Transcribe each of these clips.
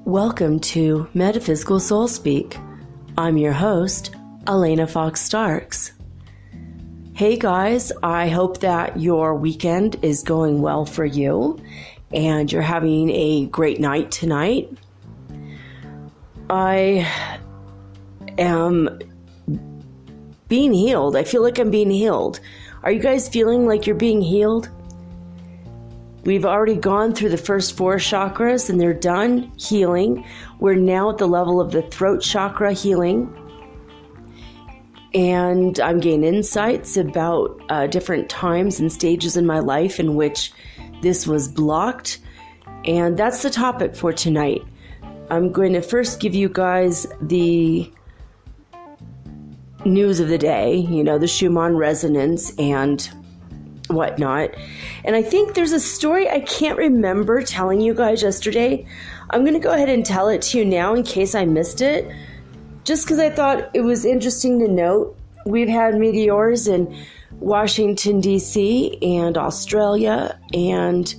Welcome to Metaphysical Soul Speak. I'm your host, Elena Fox Starks. Hey guys, I hope that your weekend is going well for you and you're having a great night tonight. I am being healed. I feel like I'm being healed. Are you guys feeling like you're being healed? We've already gone through the first 4 chakras and they're done healing. We're now at the level of the throat chakra healing. And I'm gaining insights about different times and stages in my life in which this was blocked. And that's the topic for tonight. I'm going to first give you guys the news of the day, the Schumann resonance and whatnot. And I think there's a story I can't remember telling you guys yesterday. I'm going to go ahead and tell it to you now in case I missed it, just because I thought it was interesting to note. We've had meteors in Washington, D.C. and Australia and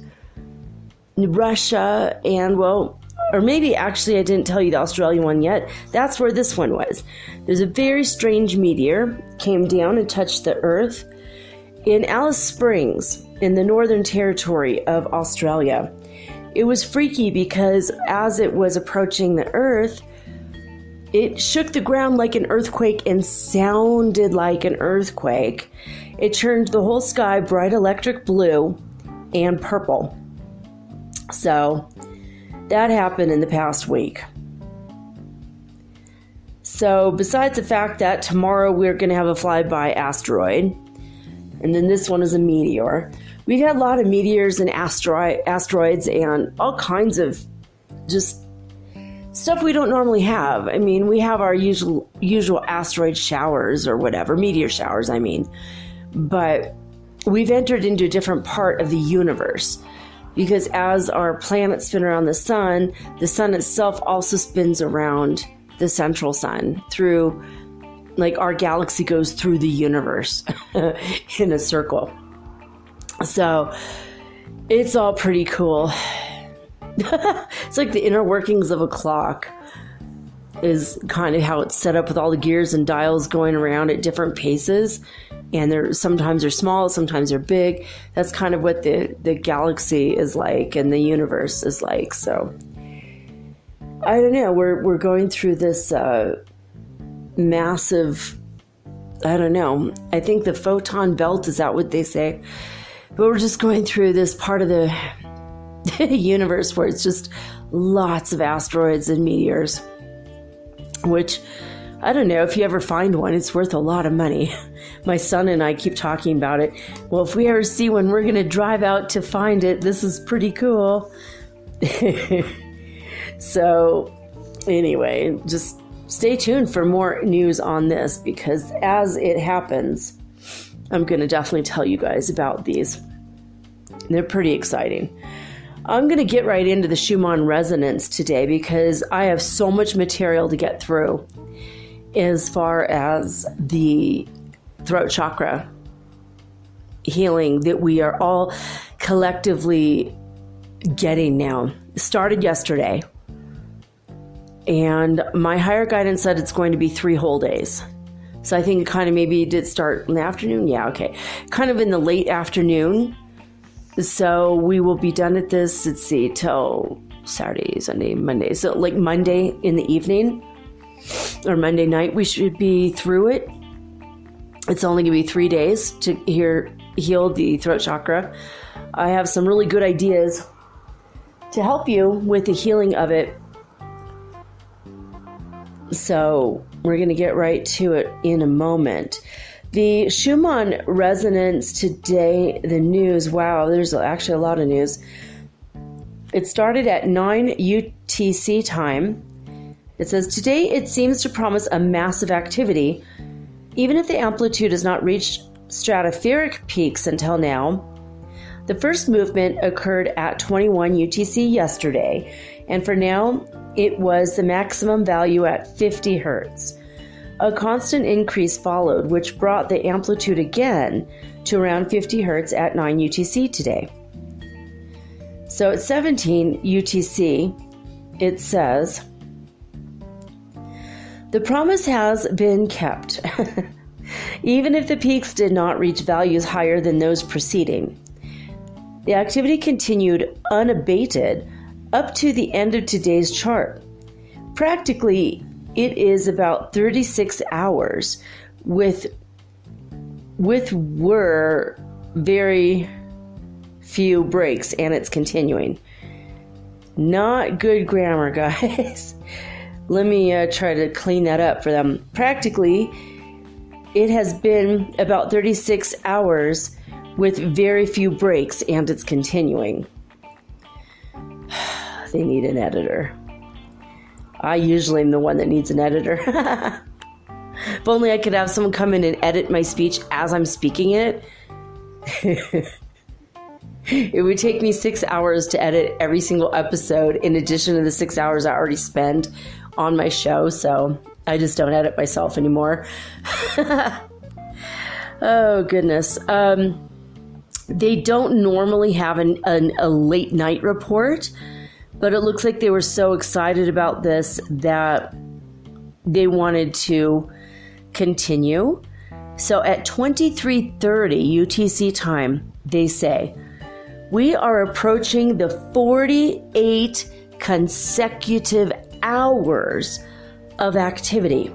Russia and, or maybe actually I didn't tell you the Australian one yet. That's where this one was. There's a very strange meteor came down and touched the Earth in Alice Springs in the Northern Territory of Australia. It was freaky because as it was approaching the Earth, it shook the ground like an earthquake and sounded like an earthquake. It turned the whole sky bright electric blue and purple. So that happened in the past week. So besides the fact that tomorrow we're going to have a flyby asteroid, and then this one is a meteor. We've had a lot of meteors and asteroids and all kinds of just stuff we don't normally have. I mean, we have our usual asteroid showers or whatever, meteor showers, But we've entered into a different part of the universe because as our planets spin around the sun itself also spins around the central sun through, like our galaxy goes through the universe in a circle. So it's all pretty cool. It's like the inner workings of a clock is kind of how it's set up with all the gears and dials going around at different paces. And sometimes they're small, sometimes they're big. That's kind of what the galaxy is like and the universe is like. So I don't know. We're going through this massive, I think the photon belt, is that what they say? But we're just going through this part of the universe where it's just lots of asteroids and meteors, which I don't know if you ever find one, it's worth a lot of money. My son and I keep talking about it. Well, if we ever see one, we're going to drive out to find it. This is pretty cool. So anyway, just stay tuned for more news on this because as it happens, I'm going to definitely tell you guys about these. They're pretty exciting. I'm going to get right into the Schumann resonance today because I have so much material to get through as far as the throat chakra healing that we are all collectively getting now. It started yesterday. And my higher guidance said it's going to be 3 whole days. So I think it kind of maybe did start in the afternoon. Yeah, okay. Kind of in the late afternoon. So we will be done at this, let's see, till Saturday, Sunday, Monday. So like Monday in the evening or Monday night, we should be through it. It's only going to be 3 days to heal the throat chakra. I have some really good ideas to help you with the healing of it. So we're going to get right to it in a moment. The Schumann resonance today, the news, wow, there's actually a lot of news. It started at 9 UTC time. It says, today it seems to promise a massive activity, even if the amplitude has not reached stratospheric peaks until now. The first movement occurred at 21 UTC yesterday, and for now, it was the maximum value at 50 hertz. A constant increase followed, which brought the amplitude again to around 50 hertz at 9 UTC today. So at 17 UTC, it says, the promise has been kept, even if the peaks did not reach values higher than those preceding. The activity continued unabated up to the end of today's chart. Practically, it is about 36 hours with were very few breaks, and it's continuing. Not good grammar, guys. Let me try to clean that up for them. Practically, it has been about 36 hours with very few breaks, and it's continuing. They need an editor. I usually am the one that needs an editor. If only I could have someone come in and edit my speech as I'm speaking it. It would take me 6 hours to edit every single episode in addition to the 6 hours I already spend on my show, so I just don't edit myself anymore. Oh, goodness. They don't normally have a late night report, but it looks like they were so excited about this that they wanted to continue. So at 23:30 UTC time, they say, we are approaching the 48 consecutive hours of activity.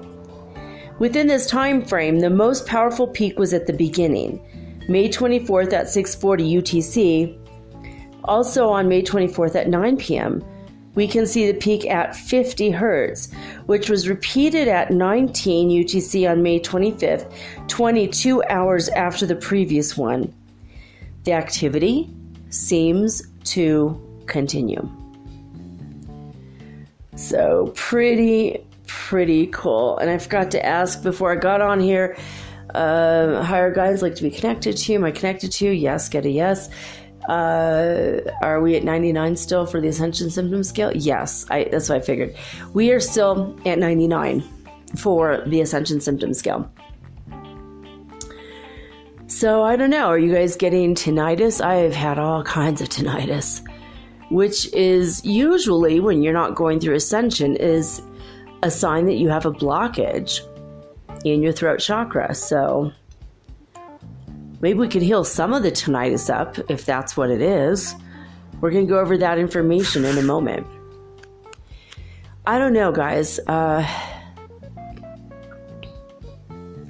Within this time frame, the most powerful peak was at the beginning, May 24th at 6:40 UTC. Also on May 24th at 9 p.m., we can see the peak at 50 hertz, which was repeated at 19 UTC on May 25th, 22 hours after the previous one. The activity seems to continue. So pretty cool. And I forgot to ask before I got on here, higher guides like to be connected to you. Am I connected to you? Yes, get a yes. Are we at 99 still for the Ascension Symptom Scale? Yes, that's what I figured. We are still at 99 for the Ascension Symptom Scale. So I don't know, are you guys getting tinnitus? I have had all kinds of tinnitus, which is usually, when you're not going through Ascension, is a sign that you have a blockage in your throat chakra. So maybe we could heal some of the tinnitus up if that's what it is. We're going to go over that information in a moment. I don't know, guys. I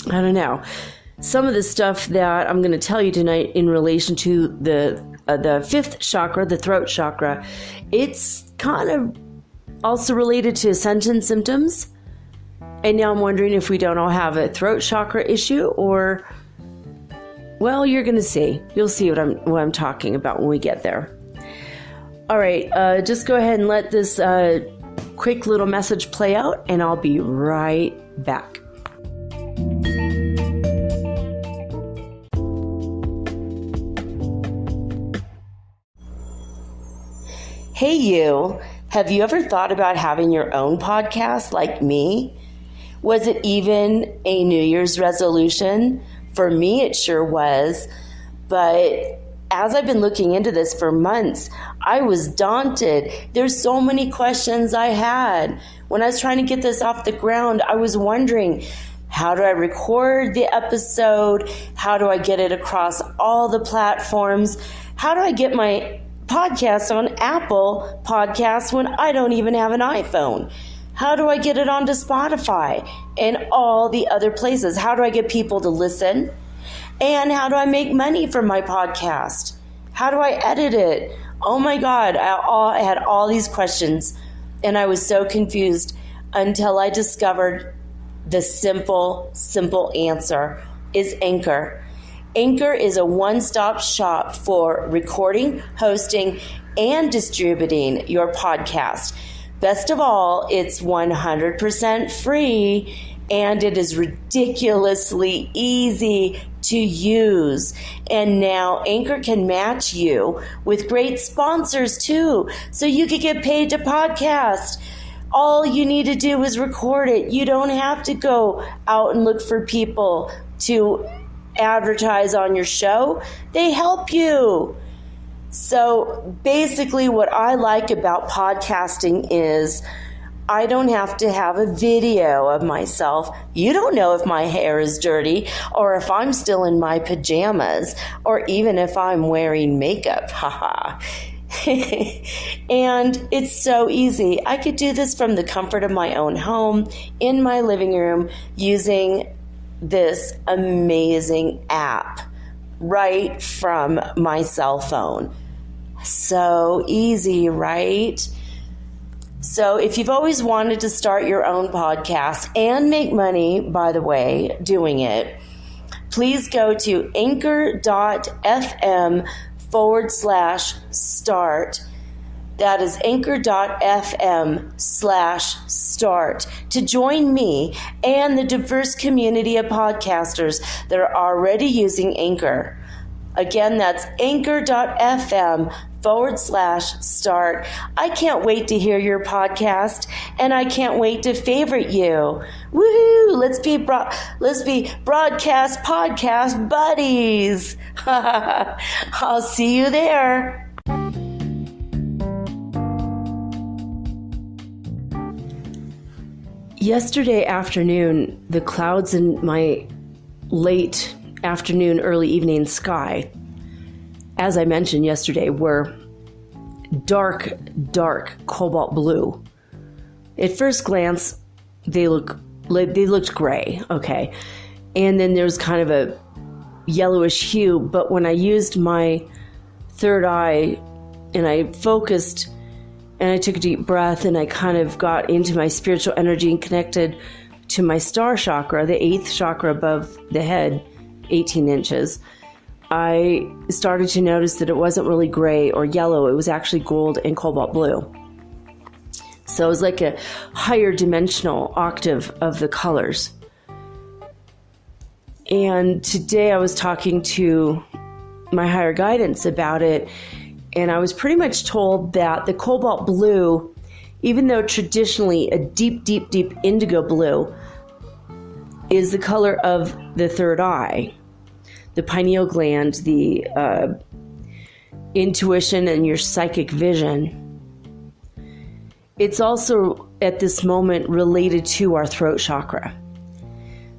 don't know. Some of the stuff that I'm going to tell you tonight in relation to the fifth chakra, the throat chakra, it's kind of also related to Ascension symptoms. And now I'm wondering if we don't all have a throat chakra issue, or, well, you're going to see. You'll see what I'm talking about when we get there. All right, just go ahead and let this quick little message play out, and I'll be right back. Hey, you. Have you ever thought about having your own podcast like me? Was it even a New Year's resolution? For me, it sure was. But as I've been looking into this for months, I was daunted. There's so many questions I had. When I was trying to get this off the ground, I was wondering, how do I record the episode? How do I get it across all the platforms? How do I get my podcast on Apple Podcasts when I don't even have an iPhone? How do I get it onto Spotify and all the other places? How do I get people to listen? And how do I make money from my podcast? How do I edit it? Oh my God, I had all these questions, and I was so confused until I discovered the simple answer is Anchor. Anchor is a one-stop shop for recording, hosting, and distributing your podcast. Best of all, it's 100% free, and it is ridiculously easy to use. And now Anchor can match you with great sponsors too, so you can get paid to podcast. All you need to do is record it. You don't have to go out and look for people to advertise on your show. They help you. So basically what I like about podcasting is I don't have to have a video of myself. You don't know if my hair is dirty or if I'm still in my pajamas or even if I'm wearing makeup. Haha. And it's so easy. I could do this from the comfort of my own home, in my living room, using this amazing app right from my cell phone. So easy, right? So if you've always wanted to start your own podcast and make money, by the way, doing it, please go to anchor.fm/start. That is anchor.fm/start to join me and the diverse community of podcasters that are already using Anchor. Again, that's anchor.fm/start. I can't wait to hear your podcast, and I can't wait to favorite you. Woohoo! Let's be broadcast podcast buddies. I'll see you there. Yesterday afternoon, the clouds in my late afternoon, early evening sky, as I mentioned yesterday, were dark cobalt blue. At first glance, they looked gray, okay, and then there's kind of a yellowish hue. But when I used my third eye and I focused and I took a deep breath and I kind of got into my spiritual energy and connected to my star chakra, the 8th chakra above the head, 18 inches, I started to notice that it wasn't really gray or yellow. It was actually gold and cobalt blue. So it was like a higher dimensional octave of the colors. And today I was talking to my higher guidance about it, and I was pretty much told that the cobalt blue, even though traditionally a deep indigo blue, is the color of the third eye, the pineal gland, the intuition and your psychic vision. It's also at this moment related to our throat chakra.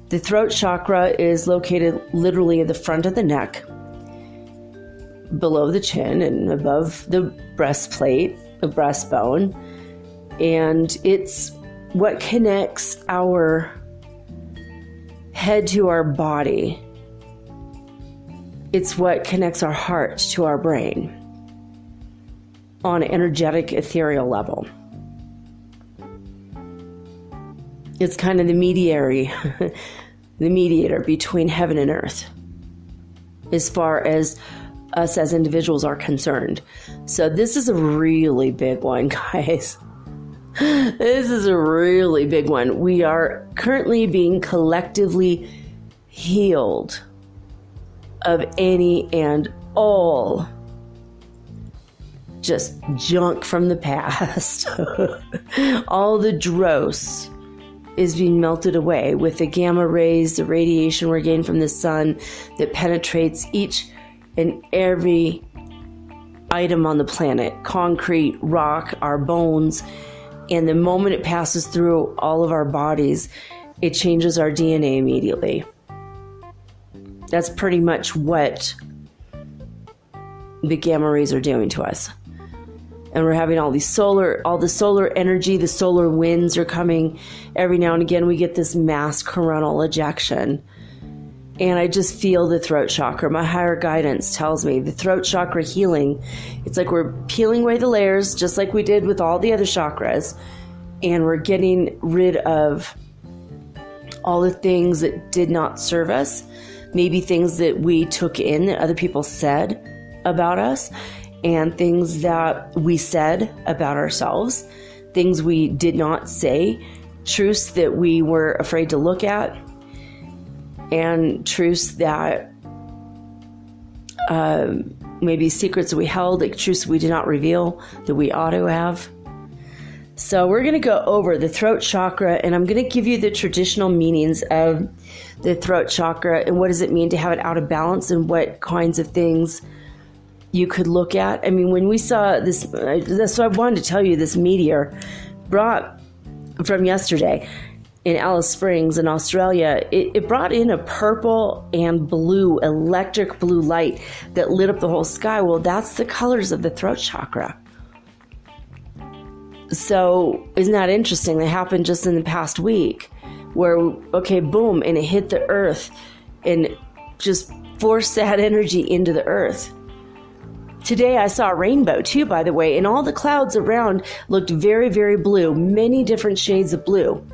The throat chakra is located literally at the front of the neck, below the chin and above the breastplate, the breastbone. And it's what connects our head to our body. It's what connects our heart to our brain on an energetic, ethereal level. It's kind of the mediator between heaven and earth, as far as us as individuals are concerned. So this is a really big one, guys. This is a really big one. We are currently being collectively healed of any and all just junk from the past. All the dross is being melted away with the gamma rays, the radiation we're getting from the sun that penetrates each and every item on the planet, concrete, rock, our bones. And the moment it passes through all of our bodies, it changes our DNA immediately. That's pretty much what the gamma rays are doing to us. And we're having all the solar energy, the solar winds are coming. Every now and again, we get this mass coronal ejection. And I just feel the throat chakra. My higher guidance tells me the throat chakra healing. It's like we're peeling away the layers, just like we did with all the other chakras. And we're getting rid of all the things that did not serve us. Maybe things that we took in that other people said about us. And things that we said about ourselves. Things we did not say. Truths that we were afraid to look at. And truths that maybe secrets that we held, like truths we did not reveal that we ought to have. So we're going to go over the throat chakra, and I'm going to give you the traditional meanings of the throat chakra and what does it mean to have it out of balance and what kinds of things you could look at. I mean, when we saw this, so I wanted to tell you this meteor brought from yesterday in Alice Springs in Australia, it brought in a purple and blue, electric blue light that lit up the whole sky. Well, that's the colors of the throat chakra. So isn't that interesting? That happened just in the past week where, okay, boom, and it hit the earth and just forced that energy into the earth. Today I saw a rainbow too, by the way, and all the clouds around looked very, very blue, many different shades of blue.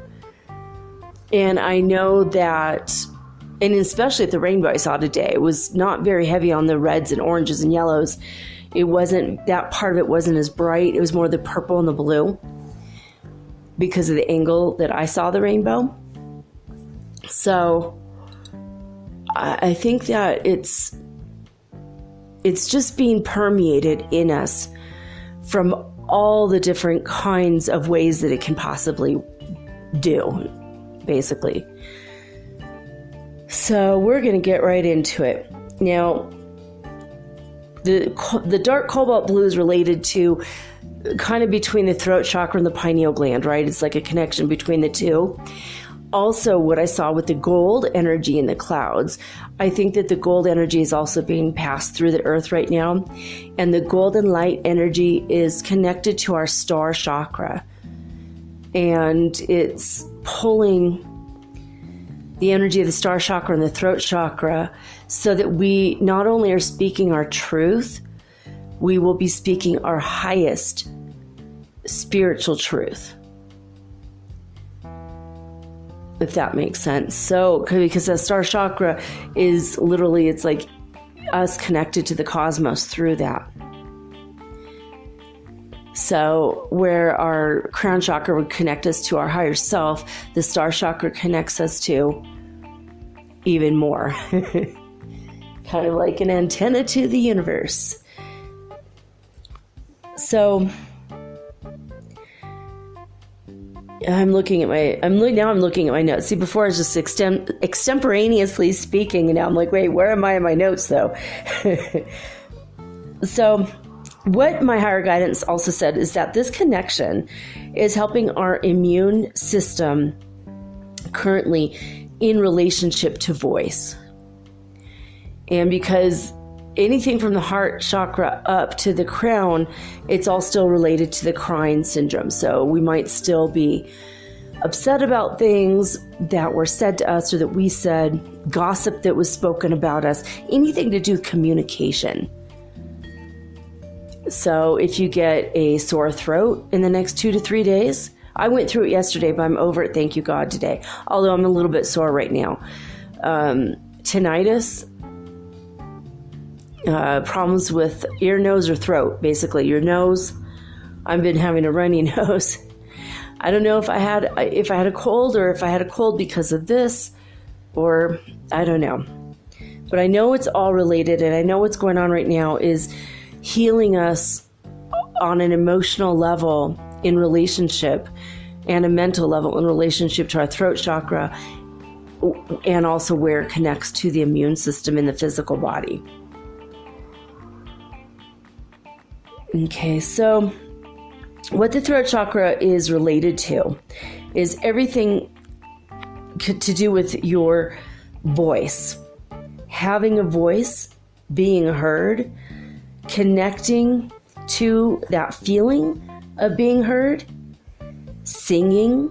And I know that, and especially at the rainbow I saw today, it was not very heavy on the reds and oranges and yellows. It wasn't, that part of it wasn't as bright. It was more the purple and the blue because of the angle that I saw the rainbow. So I think that it's just being permeated in us from all the different kinds of ways that it can possibly do, basically. So we're going to get right into it. Now, the dark cobalt blue is related to kind of between the throat chakra and the pineal gland, right? It's like a connection between the two. Also, what I saw with the gold energy in the clouds, I think that the gold energy is also being passed through the earth right now. And the golden light energy is connected to our star chakra. And it's pulling the energy of the star chakra and the throat chakra so that we not only are speaking our truth, we will be speaking our highest spiritual truth. If that makes sense. So, because the star chakra is literally, it's like us connected to the cosmos through that. So, where our crown chakra would connect us to our higher self, the star chakra connects us to even more. Kind of like an antenna to the universe. So, I'm looking at my notes. See, before I was just extemporaneously speaking, and now I'm like, wait, where am I in my notes though? So what my higher guidance also said is that this connection is helping our immune system currently in relationship to voice. And because anything from the heart chakra up to the crown, it's all still related to the crying syndrome. So we might still be upset about things that were said to us or that we said, gossip that was spoken about us, anything to do with communication. So if you get a sore throat in the next 2 to 3 days, I went through it yesterday, but I'm over it, thank you God, today. Although I'm a little bit sore right now. Tinnitus, problems with ear, nose, or throat. Basically, your nose. I've been having a runny nose. I don't know if I had a cold or if I had a cold because of this, or I don't know. But I know it's all related, and I know what's going on right now is healing us on an emotional level in relationship and a mental level in relationship to our throat chakra, and also where it connects to the immune system in the physical body. Okay, so what the throat chakra is related to is everything to do with your voice. Having a voice, being heard, connecting to that feeling of being heard, singing,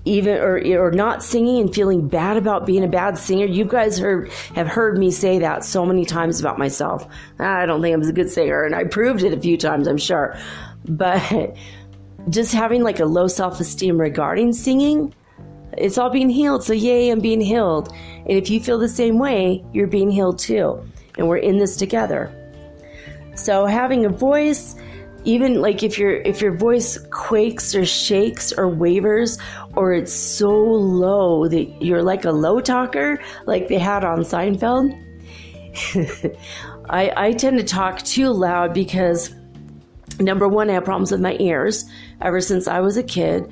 even or not singing and feeling bad about being a bad singer. You guys have heard me say that so many times about myself. I don't think I'm a good singer, and I proved it a few times, I'm sure. But just having like a low self-esteem regarding singing, it's all being healed. So yay, I'm being healed. And if you feel the same way, you're being healed too. And we're in this together. So having a voice, even like if your voice quakes or shakes or wavers, or it's so low that you're like a low talker, like they had on Seinfeld. I tend to talk too loud because, number one, I have problems with my ears. Ever since I was a kid,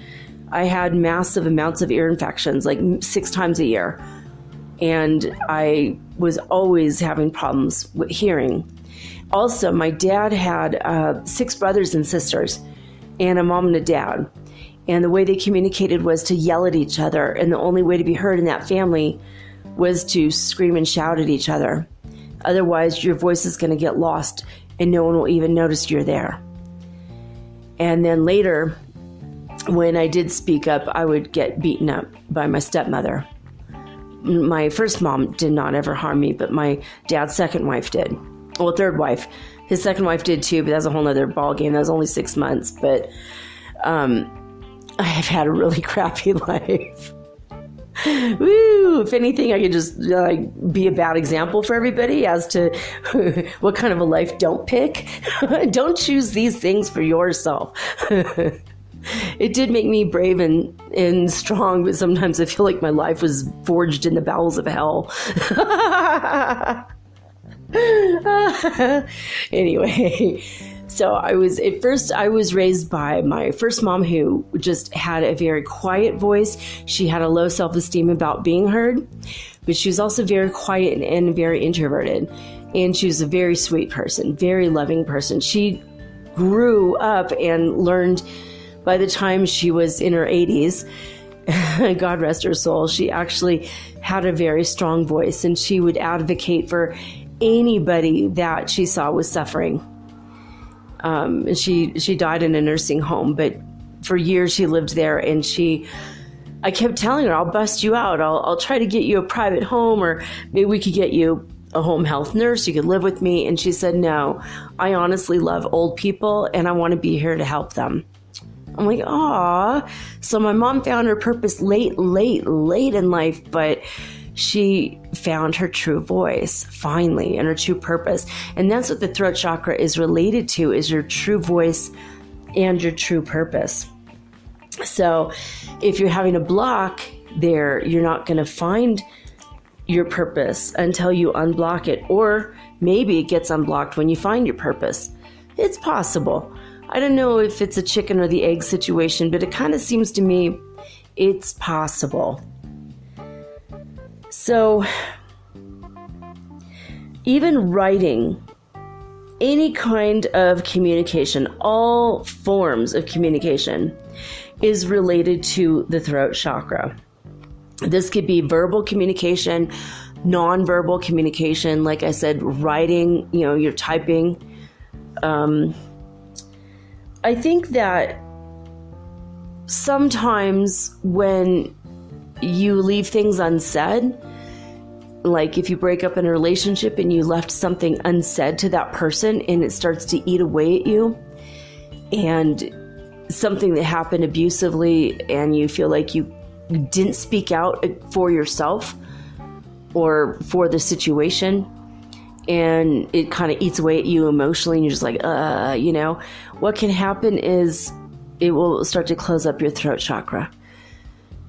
I had massive amounts of ear infections, like 6 times a year. And I was always having problems with hearing. Also, my dad had 6 brothers and sisters and a mom and a dad. And the way they communicated was to yell at each other. And the only way to be heard in that family was to scream and shout at each other. Otherwise, your voice is going to get lost and no one will even notice you're there. And then later, when I did speak up, I would get beaten up by my stepmother. My first mom did not ever harm me, but my dad's second wife did. Well, third wife. His second wife did too, but that's a whole nother ballgame. That was only 6 months. But I have had a really crappy life. Woo! If anything, I could just be a bad example for everybody as to what kind of a life don't pick. Don't choose these things for yourself. It did make me brave and strong, but sometimes I feel like my life was forged in the bowels of hell. Anyway, so I was raised by my first mom, who just had a very quiet voice. She had a low self-esteem about being heard, but she was also very quiet and very introverted. And she was a very sweet person, very loving person. She grew up and learned by the time she was in her 80s, God rest her soul, she actually had a very strong voice, and she would advocate for anybody that she saw was suffering. And she died in a nursing home, but for years she lived there, and I kept telling her, I'll bust you out. I'll try to get you a private home, or maybe we could get you a home health nurse. You could live with me. And she said, no, I honestly love old people and I want to be here to help them. I'm like, aw. So my mom found her purpose late in life, but she found her true voice finally, and her true purpose. And that's what the throat chakra is related to, is your true voice and your true purpose. So if you're having a block there, you're not going to find your purpose until you unblock it, or maybe it gets unblocked when you find your purpose. It's possible. I don't know if it's a chicken or the egg situation, but it kind of seems to me it's possible. So even writing, any kind of communication, all forms of communication, is related to the throat chakra. This could be verbal communication, nonverbal communication, like I said, writing, you're typing. I think that sometimes when you leave things unsaid, like if you break up in a relationship and you left something unsaid to that person and it starts to eat away at you, and something that happened abusively and you feel like you didn't speak out for yourself or for the situation, and it kind of eats away at you emotionally, and you're just like, what can happen is it will start to close up your throat chakra.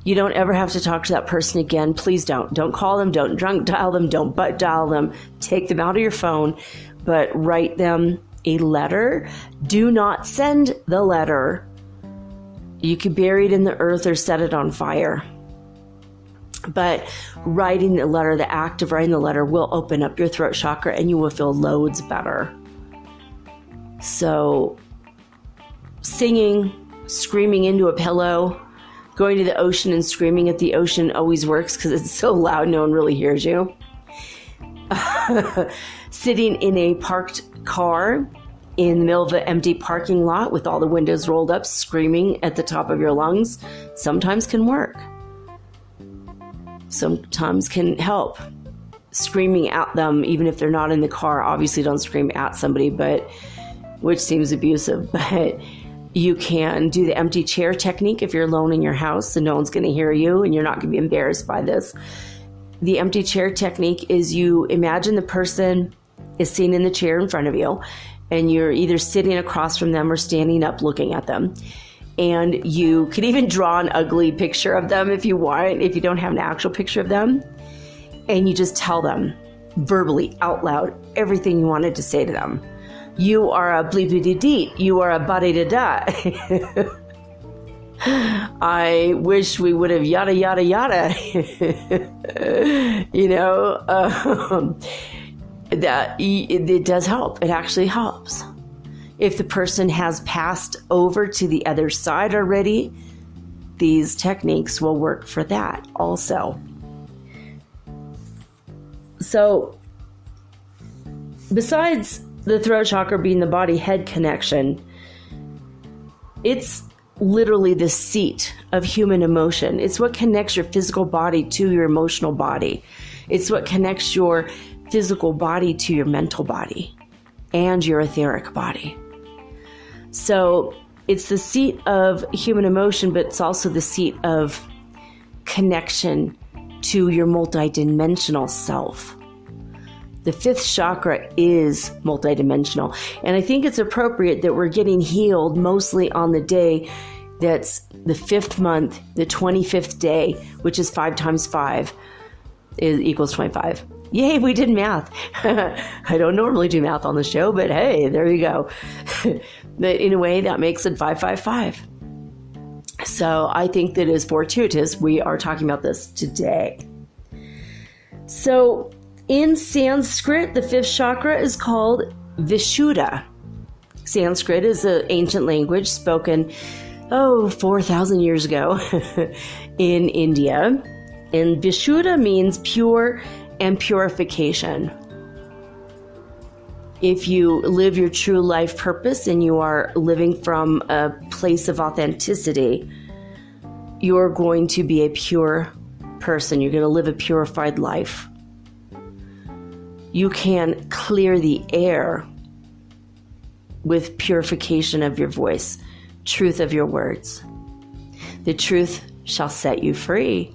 You don't ever have to talk to that person again. Please don't. Don't call them. Don't drunk dial them. Don't butt dial them. Take them out of your phone, but write them a letter. Do not send the letter. You could bury it in the earth or set it on fire. But writing the letter, the act of writing the letter, will open up your throat chakra and you will feel loads better. So singing, screaming into a pillow, going to the ocean and screaming at the ocean always works because it's so loud no one really hears you. Sitting in a parked car in the middle of an empty parking lot with all the windows rolled up, screaming at the top of your lungs, sometimes can work. Sometimes can help. Screaming at them, even if they're not in the car. Obviously don't scream at somebody, which seems abusive, but you can do the empty chair technique if you're alone in your house and no one's going to hear you and you're not going to be embarrassed by this. The empty chair technique is you imagine the person is sitting in the chair in front of you, and you're either sitting across from them or standing up looking at them. And you could even draw an ugly picture of them if you want, if you don't have an actual picture of them. And you just tell them verbally, out loud, everything you wanted to say to them. You are a bleep-de-deet. You are a ba-de-da-da. I wish we would have yada, yada, yada. that it does help. It actually helps. If the person has passed over to the other side already, these techniques will work for that also. So, besides the throat chakra being the body-head connection, it's literally the seat of human emotion. It's what connects your physical body to your emotional body. It's what connects your physical body to your mental body and your etheric body. So it's the seat of human emotion, but it's also the seat of connection to your multidimensional self. The fifth chakra is multidimensional. And I think it's appropriate that we're getting healed mostly on the day that's the 5th month, the 25th day, which is 5 times 5 equals 25. Yay, we did math. I don't normally do math on the show, but hey, there you go. But in a way, that makes it 555. So I think that is fortuitous. We are talking about this today. So in Sanskrit, the 5th chakra is called Vishuddha. Sanskrit is an ancient language spoken, 4,000 years ago in India. And Vishuddha means pure and purification. If you live your true life purpose and you are living from a place of authenticity, you're going to be a pure person. You're going to live a purified life. You can clear the air with purification of your voice, truth of your words. The truth shall set you free.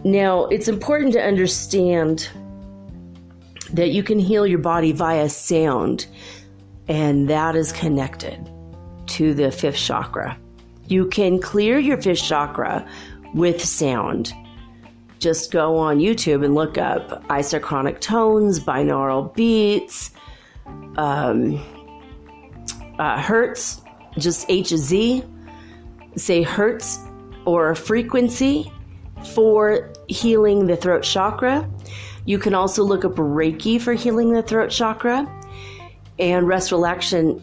Now, it's important to understand that you can heal your body via sound, and that is connected to the 5th chakra. You can clear your 5th chakra with sound. Just go on YouTube and look up isochronic tones, binaural beats, hertz, just H-Z, say hertz or frequency for healing the throat chakra. You can also look up Reiki for healing the throat chakra, and rest relaxation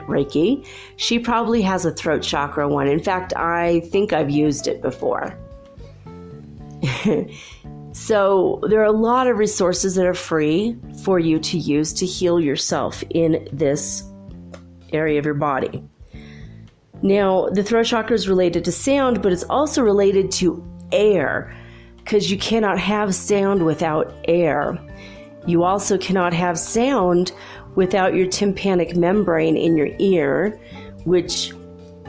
Reiki. She probably has a throat chakra one. In fact, I think I've used it before. So there are a lot of resources that are free for you to use to heal yourself in this area of your body. Now, the throat chakra is related to sound, but it's also related to air, because you cannot have sound without air. You also cannot have sound without your tympanic membrane in your ear, which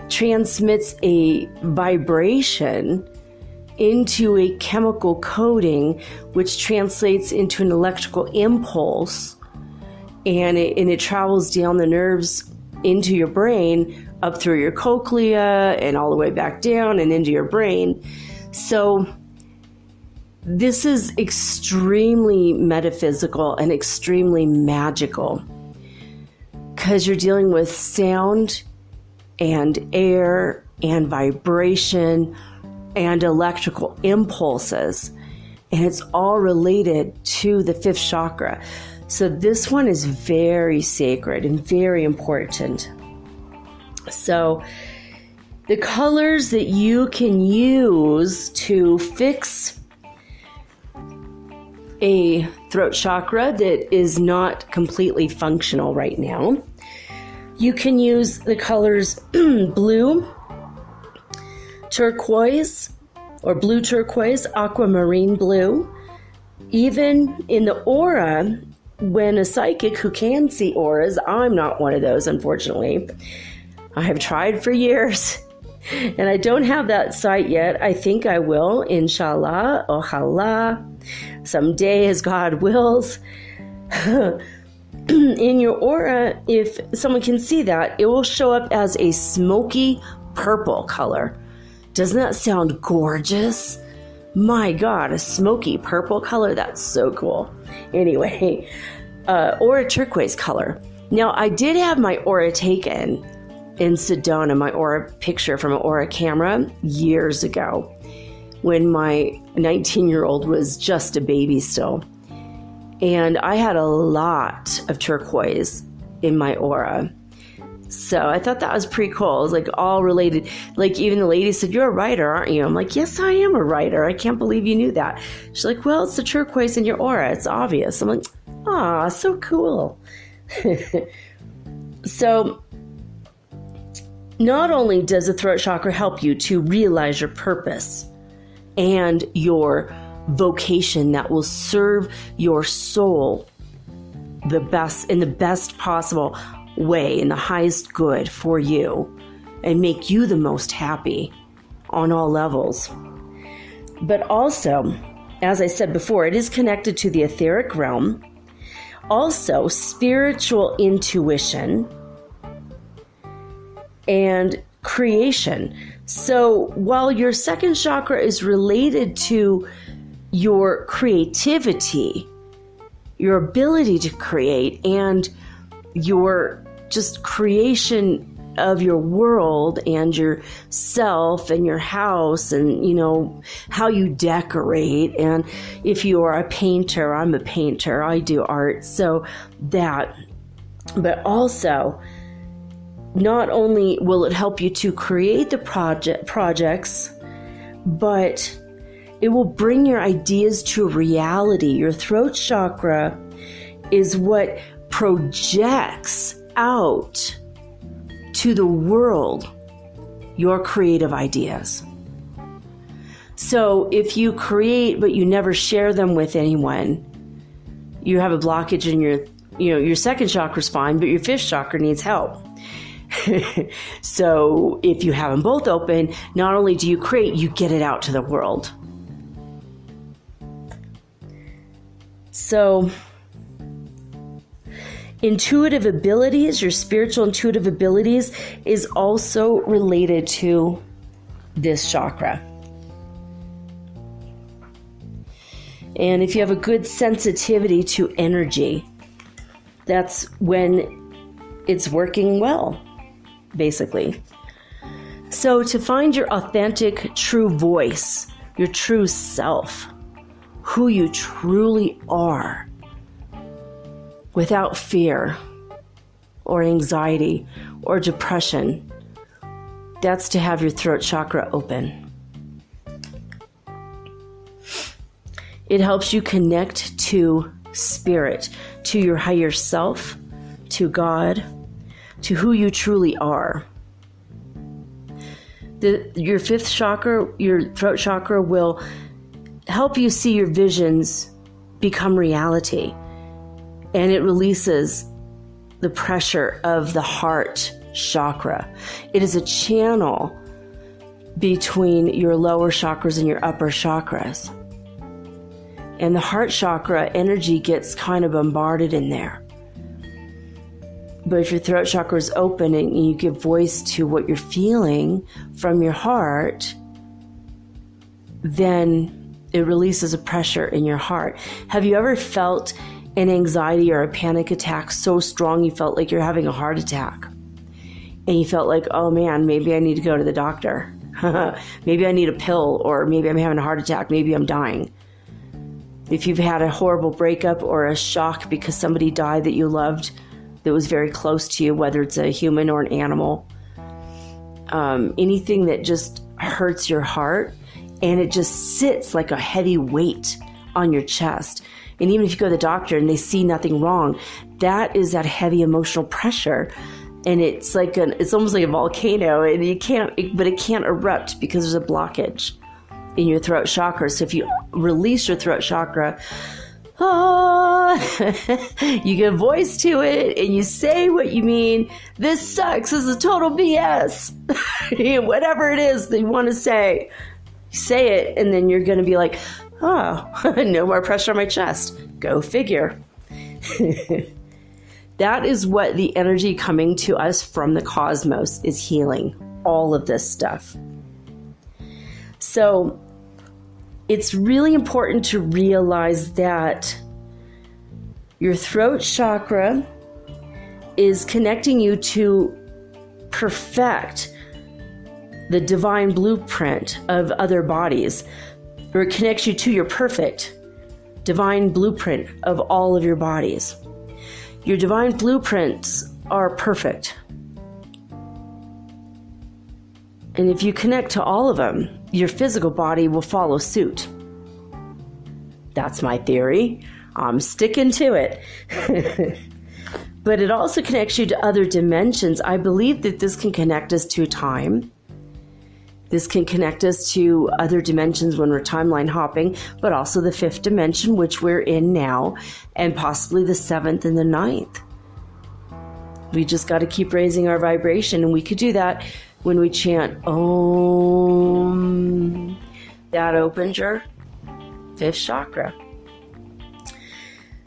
transmits a vibration into a chemical coding, which translates into an electrical impulse, and it travels down the nerves into your brain, up through your cochlea, and all the way back down and into your brain. So this is extremely metaphysical and extremely magical, because you're dealing with sound and air and vibration and electrical impulses, and it's all related to the 5th chakra. So this one is very sacred and very important. So the colors that you can use to fix a throat chakra that is not completely functional right now, you can use the colors blue, turquoise, or blue turquoise, aquamarine blue. Even in the aura, when a psychic who can see auras, I'm not one of those, unfortunately. I have tried for years, and I don't have that sight yet. I think I will, inshallah, ojalá, someday as God wills. In your aura, if someone can see that, it will show up as a smoky purple color. Doesn't that sound gorgeous? My God, a smoky purple color, that's so cool. Anyway, or a turquoise color. Now, I did have my aura taken in Sedona, my aura picture from an aura camera years ago, when my 19-year-old was just a baby still. And I had a lot of turquoise in my aura. So I thought that was pretty cool. It was like all related. Like even the lady said, "You're a writer, aren't you?" I'm like, "Yes, I am a writer. I can't believe you knew that." She's like, "Well, it's the turquoise in your aura. It's obvious." I'm like, "Ah, so cool." So not only does the throat chakra help you to realize your purpose and your vocation that will serve your soul the best in the best possible way, in the highest good for you, and make you the most happy on all levels. But also, as I said before, it is connected to the etheric realm, also spiritual intuition and creation. So while your second chakra is related to your creativity, your ability to create, and your just creation of your world and yourself and your house, and how you decorate. And if you are a painter, I'm a painter, I do art, so that. But also, not only will it help you to create the projects, but it will bring your ideas to reality. Your throat chakra is what projects out to the world your creative ideas. So if you create but you never share them with anyone, you have a blockage in your second chakra's fine, but your fifth chakra needs help. So if you have them both open, not only do you create, you get it out to the world. So intuitive abilities, your spiritual intuitive abilities, is also related to this chakra. And if you have a good sensitivity to energy, that's when it's working well, basically. So to find your authentic, true voice, your true self, who you truly are, without fear or anxiety or depression, that's to have your throat chakra open. It helps you connect to spirit, to your higher self, to God, to who you truly are. Your fifth chakra, your throat chakra, will help you see your visions become reality. And it releases the pressure of the heart chakra. It is a channel between your lower chakras and your upper chakras. And the heart chakra energy gets kind of bombarded in there. But if your throat chakra is open and you give voice to what you're feeling from your heart, then it releases a pressure in your heart. Have you ever felt an anxiety or a panic attack so strong you felt like you're having a heart attack? And you felt like, oh man, maybe I need to go to the doctor. Maybe I need a pill, or maybe I'm having a heart attack. Maybe I'm dying. If you've had a horrible breakup or a shock because somebody died that you loved, that was very close to you, whether it's a human or an animal, anything that just hurts your heart, and it just sits like a heavy weight on your chest. And even if you go to the doctor and they see nothing wrong, that is that heavy emotional pressure. And it's like it's almost like a volcano, and it can't erupt because there's a blockage in your throat chakra. So if you release your throat chakra, you give voice to it and you say what you mean. This sucks. This is total BS. Whatever it is that you want to say it, and then you're going to be like, oh, no more pressure on my chest. Go figure. That is what the energy coming to us from the cosmos is healing. All of this stuff. So it's really important to realize that your throat chakra is connecting you to perfect the divine blueprint of other bodies. or it connects you to your perfect divine blueprint of all of your bodies. Your divine blueprints are perfect. And if you connect to all of them, your physical body will follow suit. That's my theory. I'm sticking to it. But it also connects you to other dimensions. I believe that this can connect us to time. This can connect us to other dimensions when we're timeline hopping, but also the 5th dimension, which we're in now, and possibly the 7th and the 9th. We just got to keep raising our vibration, and we could do that when we chant Om. That opens your 5th chakra.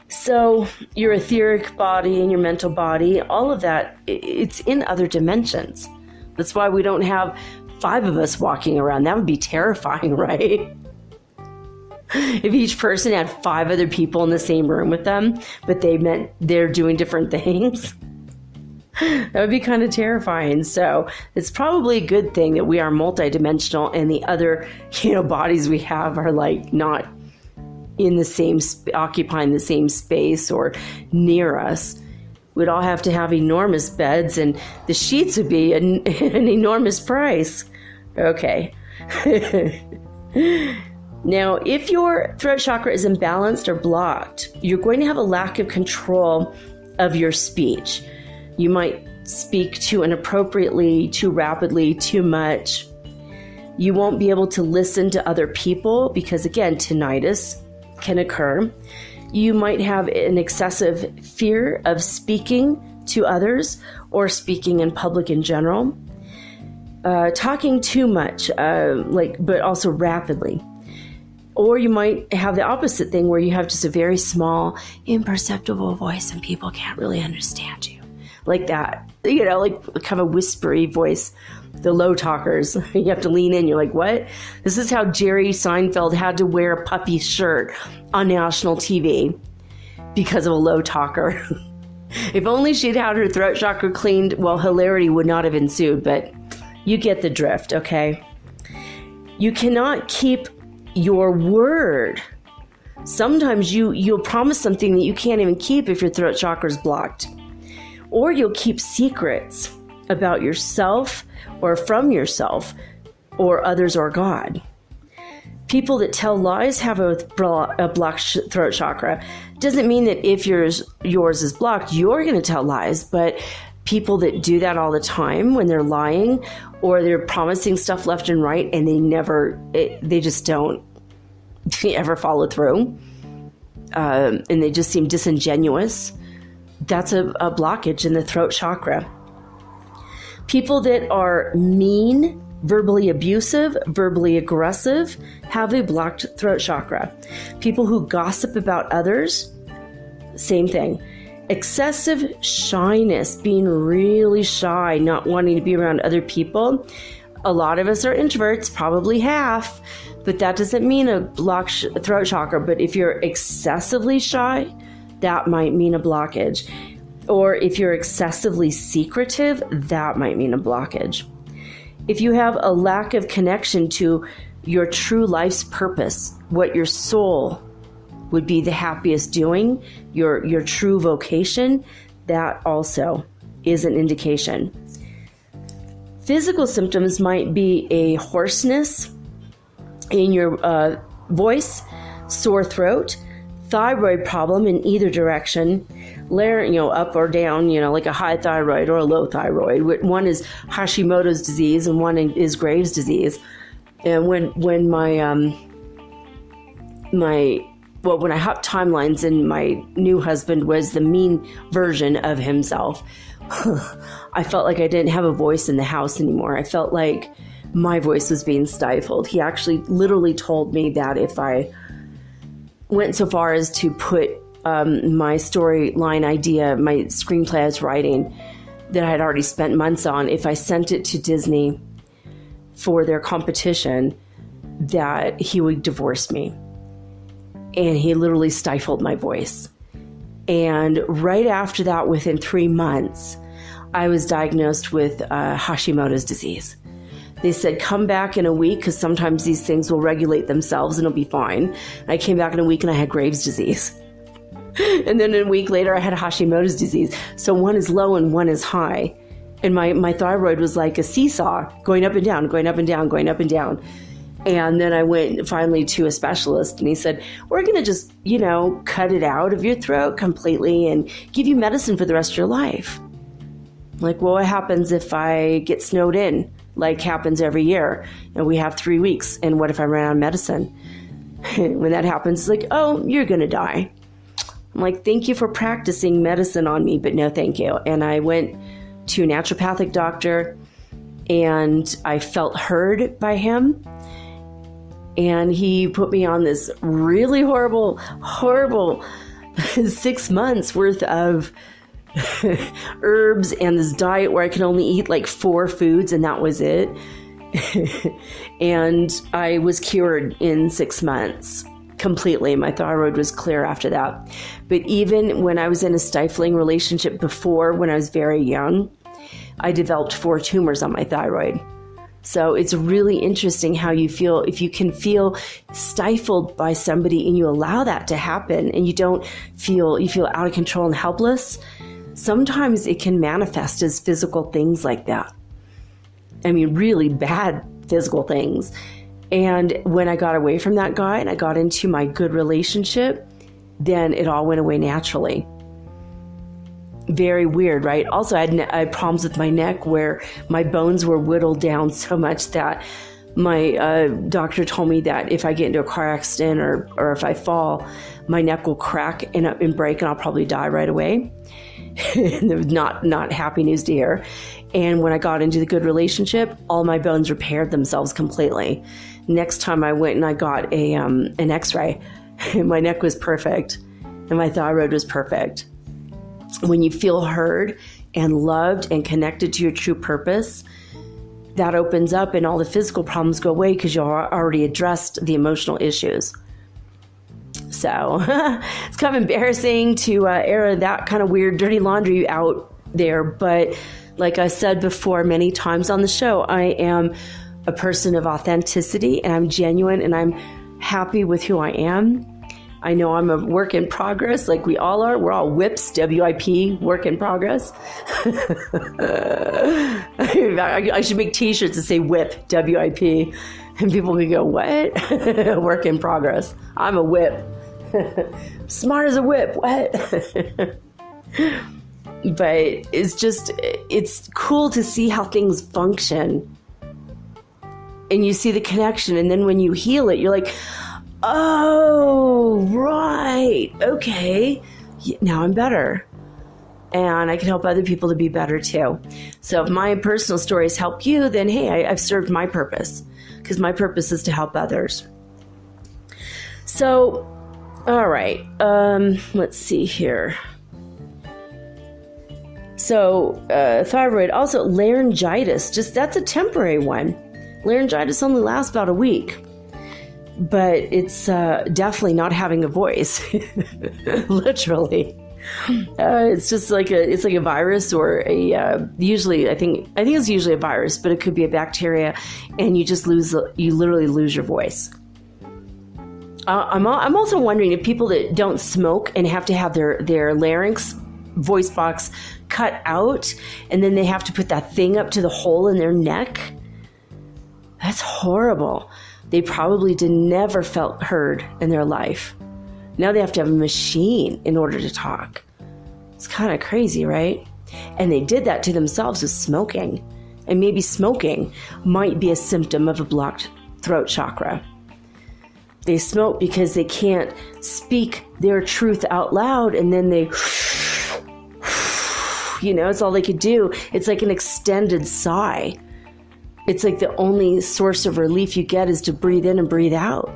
So your etheric body and your mental body, all of that, it's in other dimensions. That's why we don't have 5 of us walking around. That would be terrifying, right? If each person had 5 other people in the same room with them, but they're doing different things. That would be kind of terrifying. So it's probably a good thing that we are multidimensional, and the other, bodies we have are like not in the same, occupying the same space or near us. We'd all have to have enormous beds, and the sheets would be an enormous price. Okay. Now, if your throat chakra is imbalanced or blocked, you're going to have a lack of control of your speech. You might speak too inappropriately, too rapidly, too much. You won't be able to listen to other people because, again, tinnitus can occur. You might have an excessive fear of speaking to others or speaking in public in general. Talking too much, but also rapidly. Or you might have the opposite thing where you have just a very small, imperceptible voice and people can't really understand you. Like that, like kind of whispery voice. The low talkers, you have to lean in. You're like, what? This is how Jerry Seinfeld had to wear a puffy shirt on national TV because of a low talker. If only she'd had her throat chakra cleaned, well, hilarity would not have ensued, but you get the drift, okay? You cannot keep your word. Sometimes you'll promise something that you can't even keep if your throat chakra is blocked. Or you'll keep secrets about yourself or from yourself or others or God. People that tell lies have a blocked throat chakra. Doesn't mean that if yours is blocked, you're going to tell lies, but people that do that all the time when they're lying or they're promising stuff left and right and they just don't ever follow through, and they just seem disingenuous. That's a blockage in the throat chakra. People that are mean, verbally abusive, verbally aggressive, have a blocked throat chakra. People who gossip about others, same thing. Excessive shyness, being really shy, not wanting to be around other people. A lot of us are introverts, probably half, but that doesn't mean a blocked throat chakra. But if you're excessively shy, that might mean a blockage. Or if you're excessively secretive, that might mean a blockage. If you have a lack of connection to your true life's purpose, what your soul would be the happiest doing, your true vocation, that also is an indication. Physical symptoms might be a hoarseness in your voice, sore throat, thyroid problem in either direction, up or down, like a high thyroid or a low thyroid. One is Hashimoto's disease and one is Graves' disease. And when I hopped timelines and my new husband was the mean version of himself, I felt like I didn't have a voice in the house anymore. I felt like my voice was being stifled. He actually literally told me that if I went so far as to put my storyline idea, my screenplay I was writing that I had already spent months on, if I sent it to Disney for their competition, that he would divorce me. And he literally stifled my voice. And right after that, within 3 months, I was diagnosed with Hashimoto's disease. They said, come back in a week because sometimes these things will regulate themselves and it'll be fine. And I came back in a week and I had Graves' disease. And then a week later, I had Hashimoto's disease. So one is low and one is high. And my thyroid was like a seesaw, going up and down, going up and down, going up and down. And then I went finally to a specialist and he said, we're going to just, cut it out of your throat completely and give you medicine for the rest of your life. I'm like, well, what happens if I get snowed in, like happens every year, and we have 3 weeks? And what if I ran out of medicine? When that happens, it's like, oh, you're going to die. I'm like, thank you for practicing medicine on me, but no, thank you. And I went to a naturopathic doctor and I felt heard by him. And he put me on this really horrible 6 months worth of herbs and this diet where I could only eat like 4 foods and that was it. And I was cured in 6 months completely. My thyroid was clear after that. But even when I was in a stifling relationship before, when I was very young, I developed 4 tumors on my thyroid. So it's really interesting how you feel. If you can feel stifled by somebody and you allow that to happen and you feel out of control and helpless, sometimes it can manifest as physical things like that. I mean, really bad physical things. And when I got away from that guy and I got into my good relationship, then it all went away naturally. Very weird, right? Also, I had problems with my neck where my bones were whittled down so much that my doctor told me that if I get into a car accident or if I fall, my neck will crack and break and I'll probably die right away. And it was not happy news to hear. And when I got into the good relationship, all my bones repaired themselves completely. Next time I went and I got an x-ray, my neck was perfect and my thyroid was perfect. When you feel heard and loved and connected to your true purpose, that opens up and all the physical problems go away because you already addressed the emotional issues. So it's kind of embarrassing to air that kind of weird, dirty laundry out there. But like I said before many times on the show, I am a person of authenticity and I'm genuine and I'm happy with who I am. I know I'm a work in progress, like we all are. We're all WIPs, W-I-P, work in progress. I should make t-shirts that say WIP, W-I-P. And people can go, what? Work in progress. I'm a WIP. Smart as a whip, what? But it's cool to see how things function. And you see the connection. And then when you heal it, you're like, oh, right. Okay. Now I'm better. And I can help other people to be better too. So if my personal stories help you, then hey, I've served my purpose. Because my purpose is to help others. So, all right. Let's see here. So, thyroid, also laryngitis, that's a temporary one. Laryngitis only lasts about a week. But it's definitely not having a voice. Literally. It's just like a virus or usually I think it's usually a virus, but it could be a bacteria, and you literally lose your voice. I'm also wondering if people that don't smoke and have to have their larynx voice box cut out, and then they have to put that thing up to the hole in their neck. That's horrible. They probably never felt heard in their life. Now they have to have a machine in order to talk. It's kind of crazy, right? And they did that to themselves with smoking. And maybe smoking might be a symptom of a blocked throat chakra. They smoke because they can't speak their truth out loud, and then they, it's all they could do. It's like an extended sigh. It's like the only source of relief you get is to breathe in and breathe out.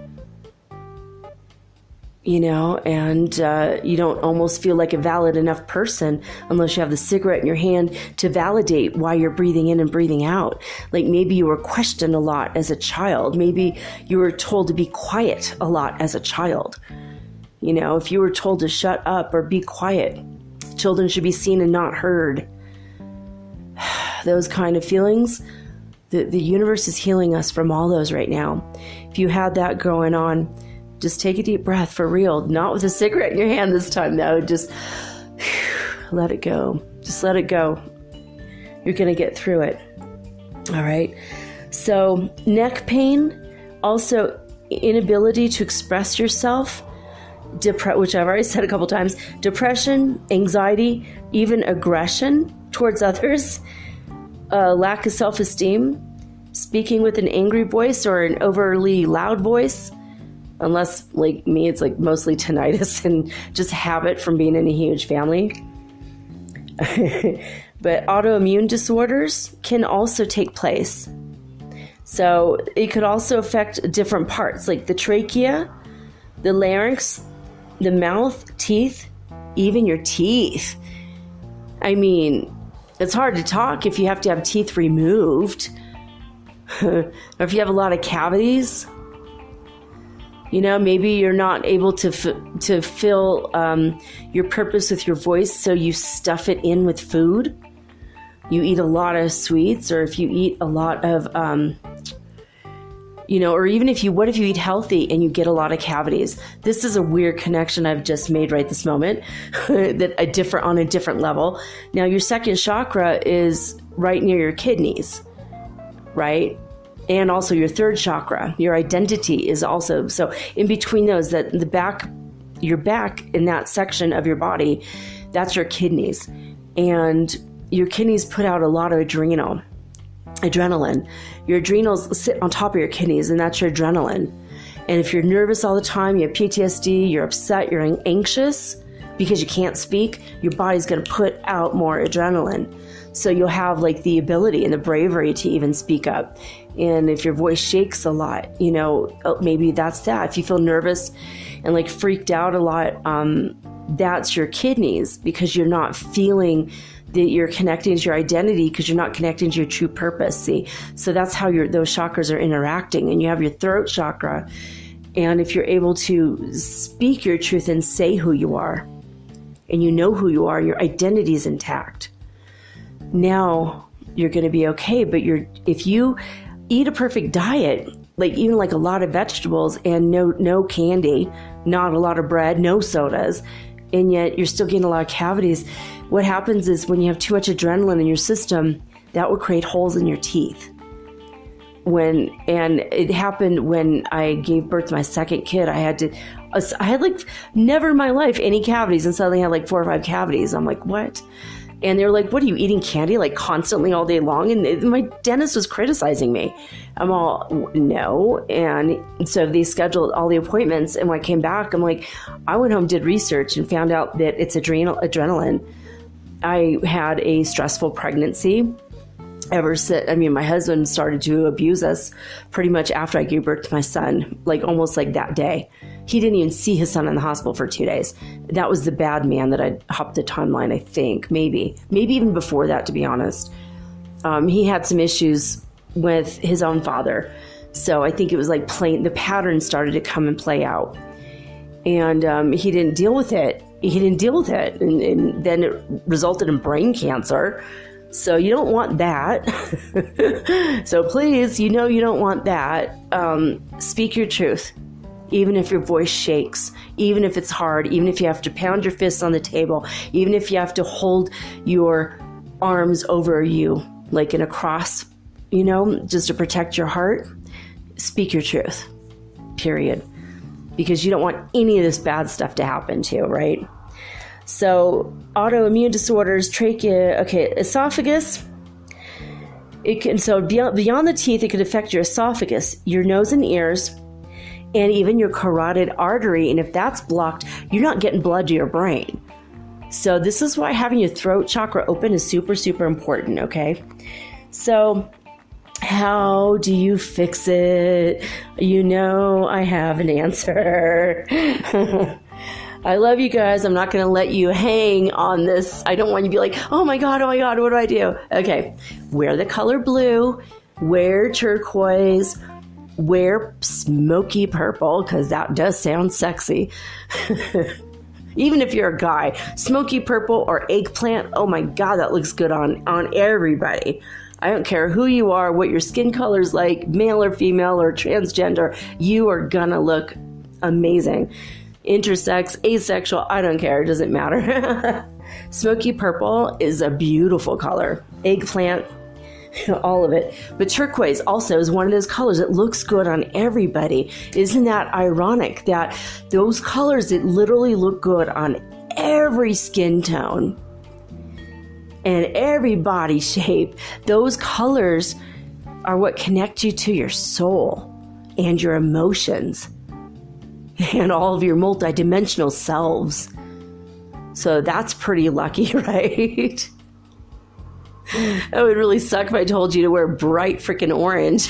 And you don't almost feel like a valid enough person unless you have the cigarette in your hand to validate why you're breathing in and breathing out. Like maybe you were questioned a lot as a child. Maybe you were told to be quiet a lot as a child. If you were told to shut up or be quiet, children should be seen and not heard. Those kind of feelings. The universe is healing us from all those right now. If you had that going on, just take a deep breath for real. Not with a cigarette in your hand this time, though. Just let it go. Just let it go. You're going to get through it. All right. So neck pain, also inability to express yourself, which I've already said a couple times, depression, anxiety, even aggression towards others, lack of self-esteem, speaking with an angry voice or an overly loud voice, unless like me, it's like mostly tinnitus and just habit from being in a huge family. But autoimmune disorders can also take place. So it could also affect different parts, like the trachea, the larynx, the mouth, teeth, even your teeth. I mean, it's hard to talk if you have to have teeth removed. Or if you have a lot of cavities. You know, maybe you're not able to fill your purpose with your voice, so you stuff it in with food. You eat a lot of sweets, or if you eat a lot of, or even what if you eat healthy and you get a lot of cavities? This is a weird connection I've just made right this moment, on a different level. Now, your second chakra is right near your kidneys, right? And also your third chakra, your identity is also, so in between those, that your back in that section of your body, that's your kidneys. And your kidneys put out a lot of adrenaline. Your adrenals sit on top of your kidneys, and that's your adrenaline. And if you're nervous all the time, you have PTSD, you're upset, you're anxious because you can't speak, your body's going to put out more adrenaline. So you'll have like the ability and the bravery to even speak up. And if your voice shakes a lot, maybe that's that. If you feel nervous and like freaked out a lot, that's your kidneys, because you're not feeling that you're connecting to your identity, because you're not connecting to your true purpose. See, so that's how those chakras are interacting. And you have your throat chakra. And if you're able to speak your truth and say who you are, and you know who you are, your identity is intact. Now you're going to be okay. But if you eat a perfect diet, like even like a lot of vegetables and no candy, not a lot of bread, no sodas, and yet you're still getting a lot of cavities, what happens is when you have too much adrenaline in your system, that will create holes in your teeth. And it happened when I gave birth to my second kid. I had like never in my life any cavities, and suddenly I had like 4 or 5 cavities. I'm like, what? And they were like, what, are you eating candy like constantly all day long? And my dentist was criticizing me. I'm all, no. And so they scheduled all the appointments. And when I came back, I'm like, I went home, did research, and found out that it's adrenaline. I had a stressful pregnancy. My husband started to abuse us pretty much after I gave birth to my son, like almost like that day. He didn't even see his son in the hospital for 2 days. That was the bad man that I hopped the timeline, I think. Maybe even before that, to be honest. He had some issues with his own father. So I think it was like the pattern started to come and play out. And he didn't deal with it. And then it resulted in brain cancer. So you don't want that. So please, you don't want that. Speak your truth. Even if your voice shakes, even if it's hard, even if you have to pound your fists on the table, even if you have to hold your arms over you, like in a cross, just to protect your heart, speak your truth, period. Because you don't want any of this bad stuff to happen to you, right? So autoimmune disorders, trachea, esophagus. Beyond the teeth, it could affect your esophagus, your nose and ears, and even your carotid artery. And if that's blocked, you're not getting blood to your brain. So this is why having your throat chakra open is super, super important, okay? So how do you fix it? I have an answer. I love you guys. I'm not going to let you hang on this. I don't want you to be like, oh my God, what do I do? Okay, wear the color blue, wear turquoise, wear smoky purple, because that does sound sexy. Even if you're a guy, smoky purple or eggplant, oh my God, that looks good on everybody. I don't care who you are, what your skin color is like, male or female or transgender, you are gonna look amazing. Intersex, asexual, I don't care, it doesn't matter. Smoky purple is a beautiful color. Eggplant, all of it. But turquoise also is one of those colors that looks good on everybody. Isn't that ironic that those colors that literally look good on every skin tone and every body shape, those colors are what connect you to your soul and your emotions and all of your multidimensional selves. So that's pretty lucky, right? It would really suck if I told you to wear bright freaking orange.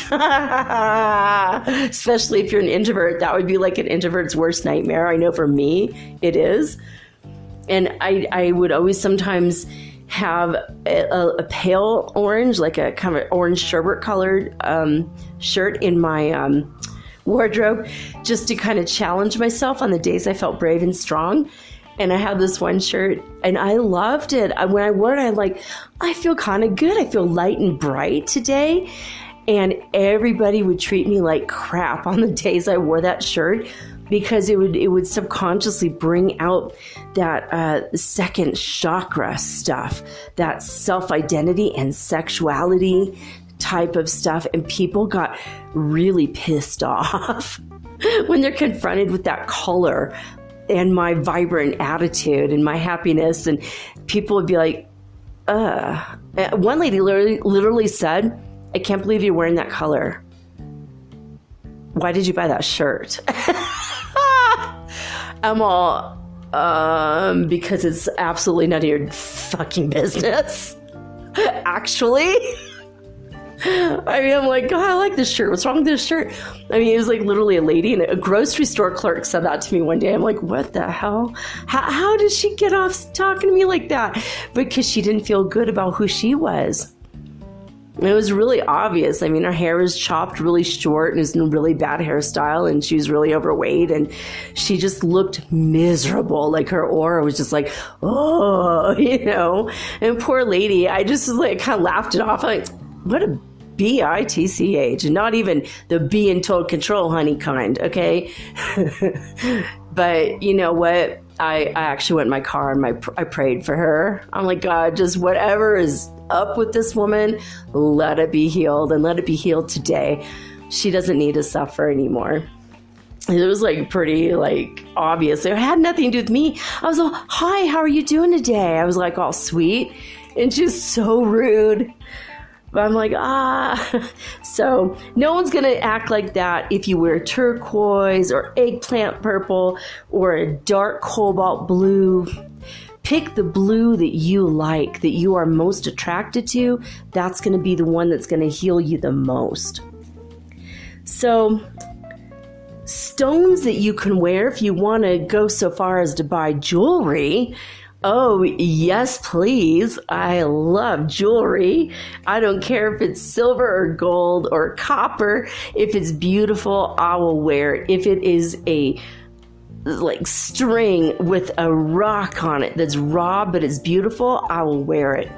Especially if you're an introvert. That would be like an introvert's worst nightmare. I know for me, it is. And I would always sometimes have a pale orange, like a kind of orange sherbet colored shirt in my wardrobe, just to kind of challenge myself on the days I felt brave and strong. And I had this one shirt and I loved it. When I wore it, I feel kind of good. I feel light and bright today. And everybody would treat me like crap on the days I wore that shirt, because it would subconsciously bring out that second chakra stuff, that self-identity and sexuality type of stuff. And people got really pissed off when they're confronted with that color and my vibrant attitude and my happiness. And people would be like, one lady literally said, I can't believe you're wearing that color. Why did you buy that shirt? I'm all, because it's absolutely none of your fucking business. Actually. I mean, I'm like, God, I like this shirt. What's wrong with this shirt? I mean, it was like literally a lady, and a grocery store clerk said that to me one day. I'm like, what the hell? How did she get off talking to me like that? Because she didn't feel good about who she was. And it was really obvious. I mean, her hair was chopped really short and it was in a really bad hairstyle, and she was really overweight, and she just looked miserable. Like her aura was just like, oh, you know. And poor lady, I just was like, kind of laughed it off. Like, what a bitch, and not even the be in total control, honey kind, okay? But you know what? I actually went in my car and I prayed for her. I'm like, God, just whatever is up with this woman, let it be healed, and let it be healed today. She doesn't need to suffer anymore. It was like pretty obvious. It had nothing to do with me. I was all, hi, how are you doing today? I was like all sweet, and she's so rude. But I'm like, So no one's going to act like that if you wear turquoise or eggplant purple or a dark cobalt blue. Pick the blue that you like, that you are most attracted to. That's going to be the one that's going to heal you the most. So stones that you can wear, if you want to go so far as to buy jewelry. Oh, yes, please. I love jewelry. I don't care if it's silver or gold or copper. If it's beautiful, I will wear it. If it is a string with a rock on it that's raw but it's beautiful, I will wear it.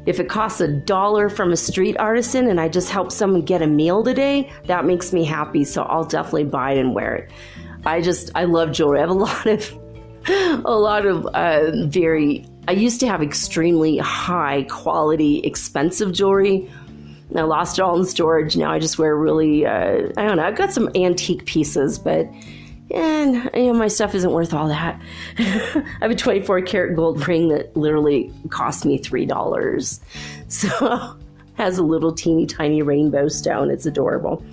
If it costs $1 from a street artisan and I just help someone get a meal today, that makes me happy. So I'll definitely buy it and wear it. I love jewelry. I have a lot of I used to have extremely high quality, expensive jewelry. I lost it all in storage. Now I just wear really, I don't know, I've got some antique pieces, but my stuff isn't worth all that. I have a 24 karat gold ring that literally cost me $3. So has a little teeny tiny rainbow stone. It's adorable.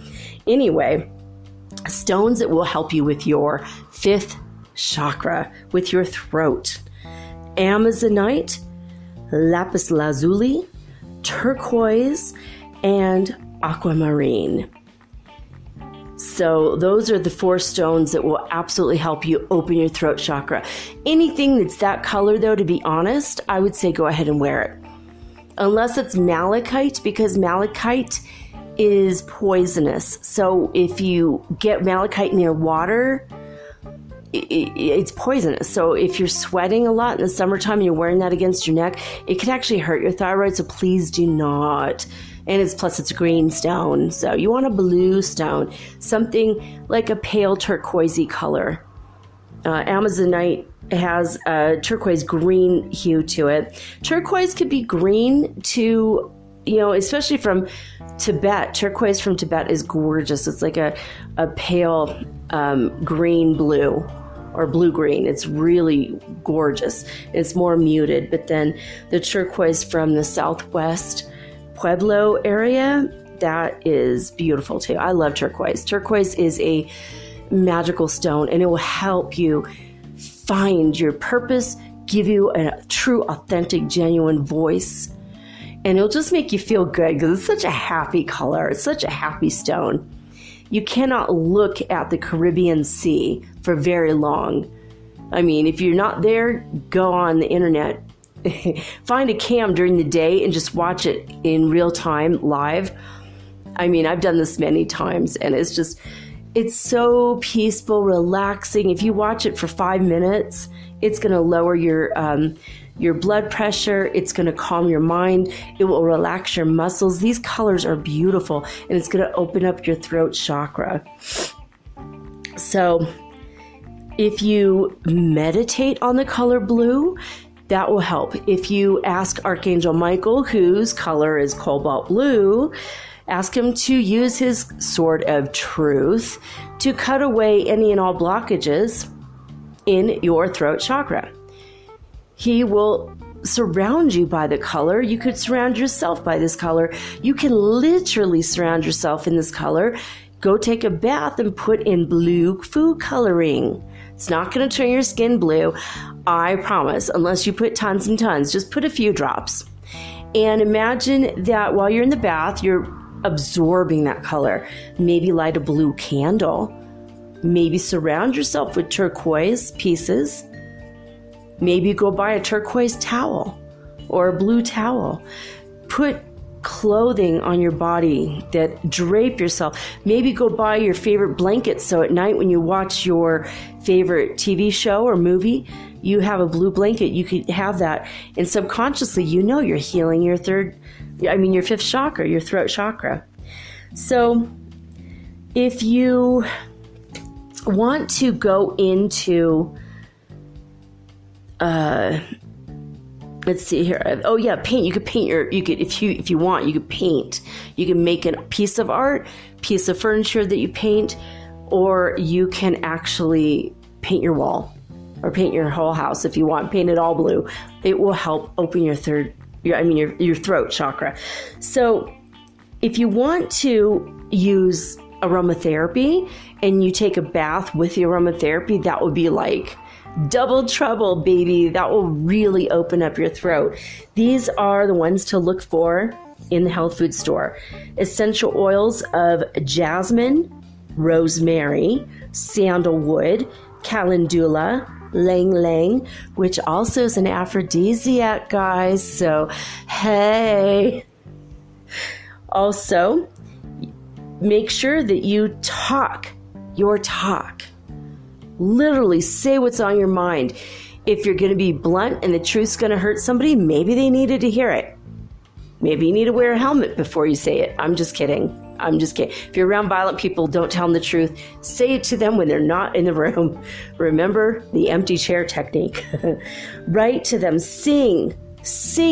Anyway, stones that will help you with your fifth chakra, with your throat: Amazonite, lapis lazuli, turquoise, and aquamarine. So those are the 4 stones that will absolutely help you open your throat chakra. Anything that's that color, though, to be honest, I would say go ahead and wear it. Unless it's malachite, because malachite is poisonous. So if you get malachite near water, it's poisonous. So if you're sweating a lot in the summertime and you're wearing that against your neck, it could actually hurt your thyroid. So please do not And it's a green stone. So you want a blue stone, something like a pale turquoisey color. Amazonite has a turquoise green hue to it. Turquoise could be green to, especially from Tibet. Turquoise from Tibet is gorgeous. It's like a pale green blue or blue-green. It's really gorgeous. It's more muted. But then the turquoise from the Southwest Pueblo area, that is beautiful too. I love turquoise. Turquoise is a magical stone, and it will help you find your purpose, give you a true, authentic, genuine voice, and it'll just make you feel good because it's such a happy color. It's such a happy stone. You cannot look at the Caribbean Sea for very long. I mean, if you're not there, go on the internet, find a cam during the day and just watch it in real time, live. I mean, I've done this many times, and it's so peaceful, relaxing. If you watch it for 5 minutes, it's going to lower your blood pressure. It's going to calm your mind. It will relax your muscles. These colors are beautiful, and it's going to open up your throat chakra. So if you meditate on the color blue, that will help. If you ask Archangel Michael, whose color is cobalt blue, ask him to use his sword of truth to cut away any and all blockages in your throat chakra. He will surround you by the color. You could surround yourself by this color. You can literally surround yourself in this color. Go take a bath and put in blue food coloring. It's not going to turn your skin blue, I promise, unless you put tons and tons. Just put a few drops. And imagine that while you're in the bath, you're absorbing that color. Maybe light a blue candle. Maybe surround yourself with turquoise pieces. Maybe go buy a turquoise towel or a blue towel. Put clothing on your body that drape yourself. Maybe go buy your favorite blanket so at night when you watch your favorite TV show or movie, you have a blue blanket. You could have that, and subconsciously you're healing your your fifth chakra, your throat chakra. So if you want to go into let's see here. Oh yeah, paint. You could paint if you want, you could paint. You can make a piece of art, piece of furniture that you paint, or you can actually paint your wall or paint your whole house if you want. Paint it all blue. It will help open your your throat chakra. So if you want to use aromatherapy and you take a bath with the aromatherapy, that would be like double trouble, baby. That will really open up your throat. These are the ones to look for in the health food store. Essential oils of jasmine, rosemary, sandalwood, calendula, lang lang, which also is an aphrodisiac, guys. So, hey. Also, make sure that you talk your talk. Literally say what's on your mind. If you're going to be blunt and the truth's going to hurt somebody, maybe they needed to hear it. Maybe you need to wear a helmet before you say it. I'm just kidding. If you're around violent people, don't tell them the truth. Say it to them when they're not in the room. Remember the empty chair technique. Write to them. Sing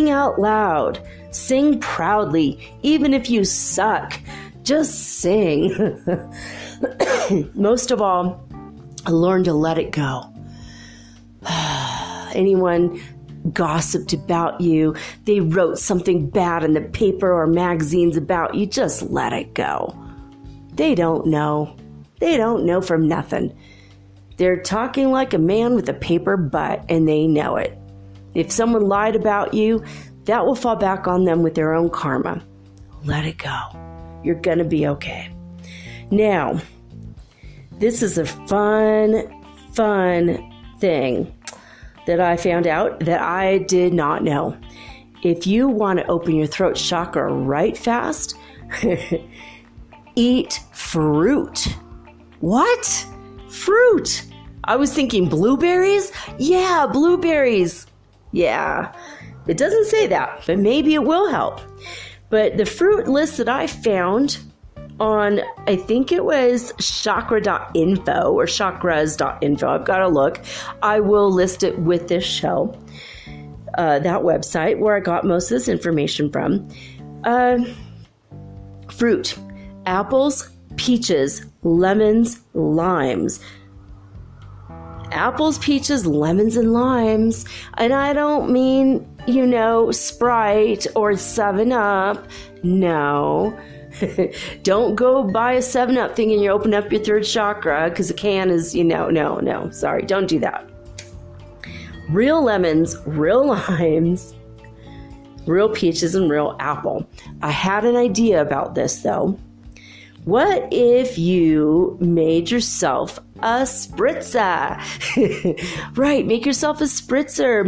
out loud. Sing proudly. Even if you suck, just sing. Most of all, learn to let it go. Anyone gossiped about you, they wrote something bad in the paper or magazines about you, just let it go. They don't know. They don't know from nothing. They're talking like a man with a paper butt, and they know it. If someone lied about you, that will fall back on them with their own karma. Let it go. You're going to be okay. Now, this is a fun thing that I found out that I did not know. If you want to open your throat chakra right fast, eat fruit. What? Fruit? I was thinking blueberries? Yeah, blueberries. Yeah, it doesn't say that, but maybe it will help. But the fruit list that I found on, I think it was chakra.info or chakras.info. I've got to look. I will list it with this show, that website where I got most of this information from. Fruit: apples, peaches, lemons, limes. Apples, peaches, lemons, and limes. And I don't mean, Sprite or 7-Up. No. Don't go buy a 7-Up thing and you open up your third chakra because the can is, no. Sorry, don't do that. Real lemons, real limes, real peaches, and real apple. I had an idea about this, though. What if you made yourself a spritzer? Right, make yourself a spritzer.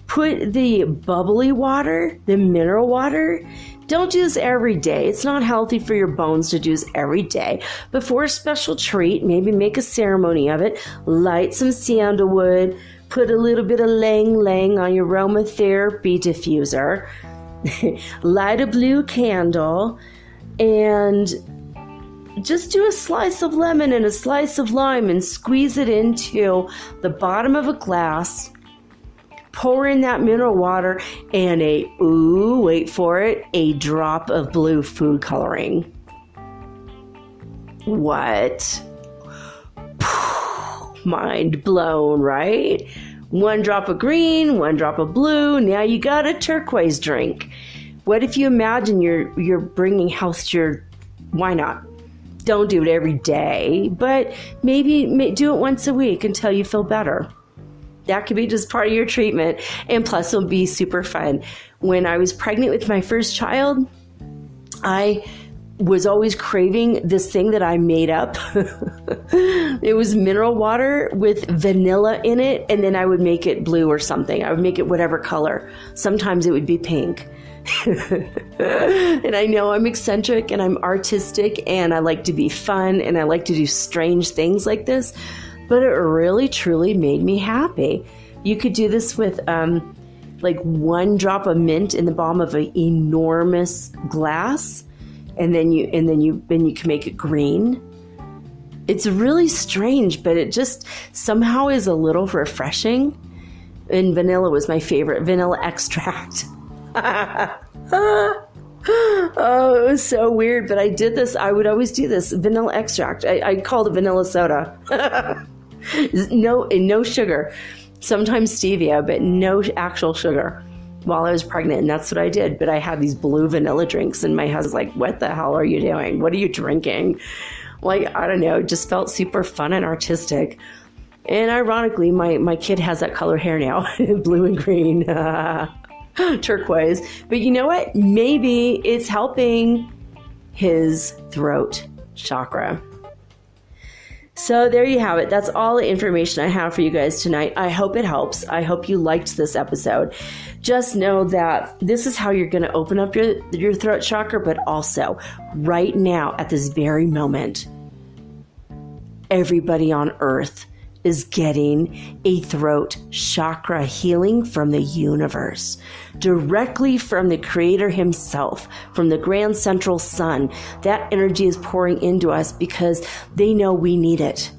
Put the bubbly water, the mineral water. Don't do this every day. It's not healthy for your bones to do this every day. But for a special treat, maybe make a ceremony of it. Light some sandalwood. Put a little bit of lang-lang on your aromatherapy diffuser. Light a blue candle. And just do a slice of lemon and a slice of lime and squeeze it into the bottom of a glass. Pour in that mineral water and wait for it, a drop of blue food coloring. What? Mind blown, right? 1 drop of green, 1 drop of blue. Now you got a turquoise drink. What if you imagine you're bringing health to your... Why not? Don't do it every day, but maybe do it once a week until you feel better. That could be just part of your treatment. And plus, it'll be super fun. When I was pregnant with my first child, I was always craving this thing that I made up. It was mineral water with vanilla in it, and then I would make it blue or something. I would make it whatever color. Sometimes it would be pink. And I know I'm eccentric and I'm artistic and I like to be fun and I like to do strange things like this, but it really truly made me happy. You could do this with 1 drop of mint in the bottom of an enormous glass, and then you can make it green. It's really strange, but it just somehow is a little refreshing. And vanilla was my favorite, vanilla extract. Oh, it was so weird, but I did this. I would always do this vanilla extract. I called it vanilla soda. No sugar. Sometimes stevia, but no actual sugar while I was pregnant. And that's what I did. But I had these blue vanilla drinks, and my husband's like, "What the hell are you doing? What are you drinking?" I don't know. It just felt super fun and artistic. And ironically, my kid has that color hair now, blue and green. Turquoise. But you know what? Maybe it's helping his throat chakra. So there you have it. That's all the information I have for you guys tonight. I hope it helps. I hope you liked this episode. Just know that this is how you're going to open up your throat chakra, but also right now at this very moment, everybody on earth is getting a throat chakra healing from the universe, directly from the creator himself, from the grand central sun. That energy is pouring into us because they know we need it.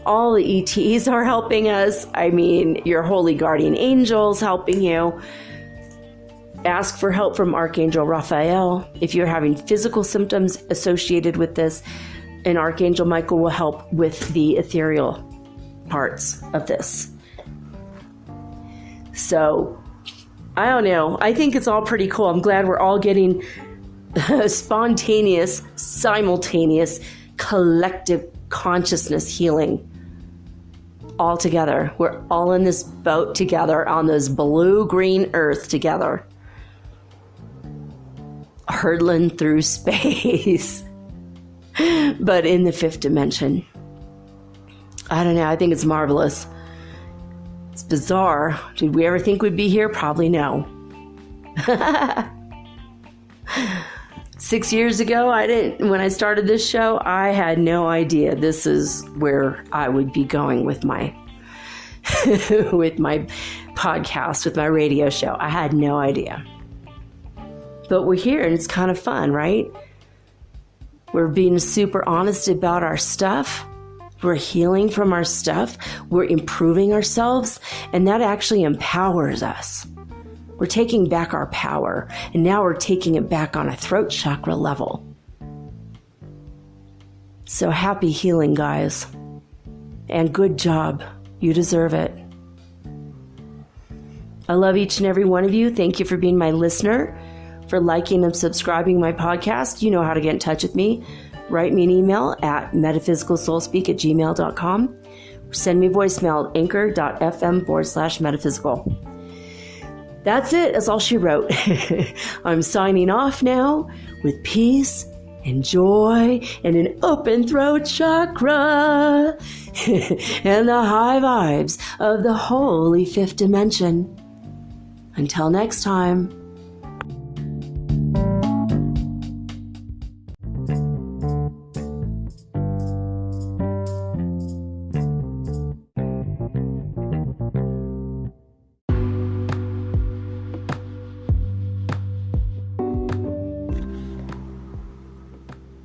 All the ETs are helping us. I mean, your holy guardian angels helping you. Ask for help from Archangel Raphael. If you're having physical symptoms associated with this, and Archangel Michael will help with the ethereal parts of this. So, I don't know. I think it's all pretty cool. I'm glad we're all getting spontaneous, simultaneous, collective consciousness healing all together. We're all in this boat together on this blue-green earth together, hurtling through space, but in the 5th dimension. I don't know. I think it's marvelous. It's bizarre. Did we ever think we'd be here? Probably no. 6 years ago, when I started this show, I had no idea this is where I would be going with my with my podcast, with my radio show. I had no idea. But we're here and it's kind of fun, right? We're being super honest about our stuff. We're healing from our stuff. We're improving ourselves. And that actually empowers us. We're taking back our power. And now we're taking it back on a throat chakra level. So happy healing, guys. And good job. You deserve it. I love each and every one of you. Thank you for being my listener, for liking and subscribing my podcast. You know how to get in touch with me. Write me an email at metaphysicalsoulspeak@gmail.com. Send me a voicemail at anchor.fm/metaphysical. That's it. That's all she wrote. I'm signing off now with peace and joy and an open throat chakra and the high vibes of the holy fifth dimension. Until next time.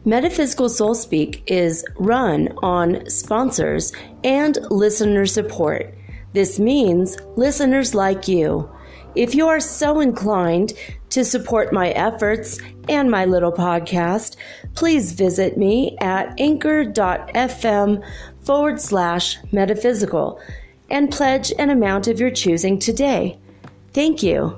Metaphysical Soul Speak is run on sponsors and listener support. This means listeners like you. If you are so inclined to support my efforts and my little podcast, please visit me at anchor.fm/metaphysical and pledge an amount of your choosing today. Thank you.